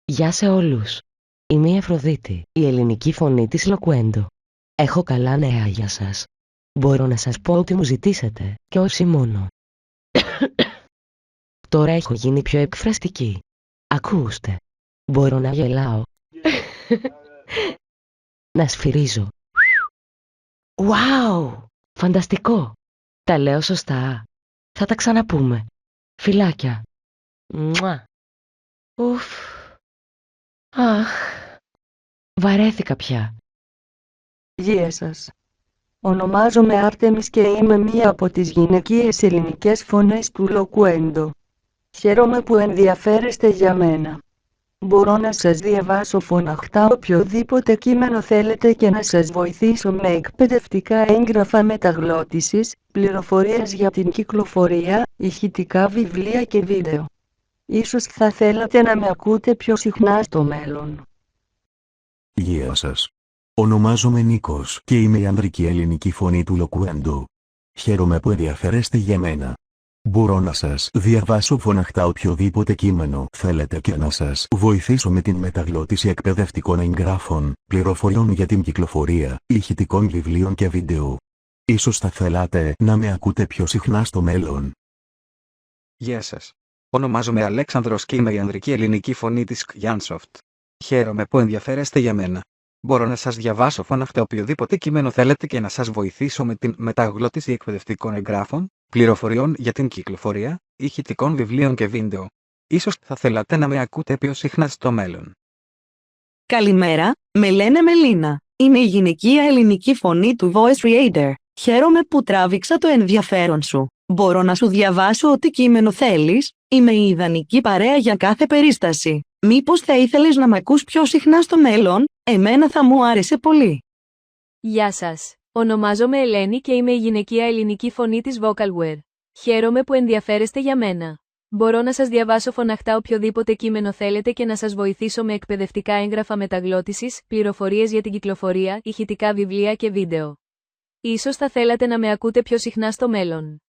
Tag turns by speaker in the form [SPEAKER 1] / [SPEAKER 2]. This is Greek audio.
[SPEAKER 1] Γεια σε όλους. Είμαι η Αφροδίτη, η ελληνική φωνή της Λοκουέντο. Έχω καλά νέα για σας. Μπορώ να σας πω ότι μου ζητήσετε, και όχι μόνο. Τώρα έχω γίνει πιο εκφραστική. Ακούστε. Μπορώ να γελάω. Να σφυρίζω. Wow! Φανταστικό! Τα λέω σωστά. Θα τα ξαναπούμε. Φιλάκια. Μουα. Ουφ. Αχ. Βαρέθηκα πια.
[SPEAKER 2] Γεια σας. Ονομάζομαι Άρτεμις και είμαι μία από τις γυναικείες ελληνικές φωνές του Λοκουέντο. Χαίρομαι που ενδιαφέρεστε για μένα. Μπορώ να σας διαβάσω φωναχτά οποιοδήποτε κείμενο θέλετε και να σας βοηθήσω με εκπαιδευτικά έγγραφα μεταγλώτησης, πληροφορίες για την κυκλοφορία, ηχητικά βιβλία και βίντεο. Ίσως θα θέλατε να με ακούτε πιο συχνά στο μέλλον.
[SPEAKER 3] Γεια σας. Ονομάζομαι Νίκος και είμαι η ανδρική ελληνική φωνή του Λοκουέντο. Χαίρομαι που ενδιαφέρεστε για μένα. Μπορώ να σας διαβάσω φωναχτά οποιοδήποτε κείμενο θέλετε και να σας βοηθήσω με την μεταγλώτηση εκπαιδευτικών εγγράφων, πληροφοριών για την κυκλοφορία, ηχητικών βιβλίων και βίντεο. Ίσως θα θέλατε να με ακούτε πιο συχνά στο μέλλον.
[SPEAKER 4] Γεια σας. Ονομάζομαι Αλέξανδρος και είμαι η ανδρική ελληνική φωνή της Kyansoft. Χαίρομαι που ενδιαφέρεστε για μένα. Μπορώ να σας διαβάσω φωναχτά οποιοδήποτε κείμενο θέλετε και να σας βοηθήσω με την μεταγλώτηση εκπαιδευτικών εγγράφων, πληροφοριών για την κυκλοφορία, ηχητικών βιβλίων και βίντεο. Ίσως θα θέλατε να με ακούτε πιο συχνά στο μέλλον.
[SPEAKER 5] Καλημέρα, με λένε Μελίνα. Είμαι η γυναικεία ελληνική φωνή του Voice Reader. Χαίρομαι που τράβηξα το ενδιαφέρον σου. Μπορώ να σου διαβάσω ό,τι κείμενο θέλεις. Είμαι η ιδανική παρέα για κάθε περίσταση. Μήπως θα ήθελες να με ακούς πιο συχνά στο μέλλον? Εμένα θα μου άρεσε πολύ.
[SPEAKER 6] Γεια σας. Ονομάζομαι Ελένη και είμαι η γυναικεία ελληνική φωνή της Vocalware. Χαίρομαι που ενδιαφέρεστε για μένα. Μπορώ να σας διαβάσω φωναχτά οποιοδήποτε κείμενο θέλετε και να σας βοηθήσω με εκπαιδευτικά έγγραφα μεταγλώτησης, πληροφορίες για την κυκλοφορία, ηχητικά βιβλία και βίντεο. Ίσως θα θέλατε να με ακούτε πιο συχνά στο μέλλον.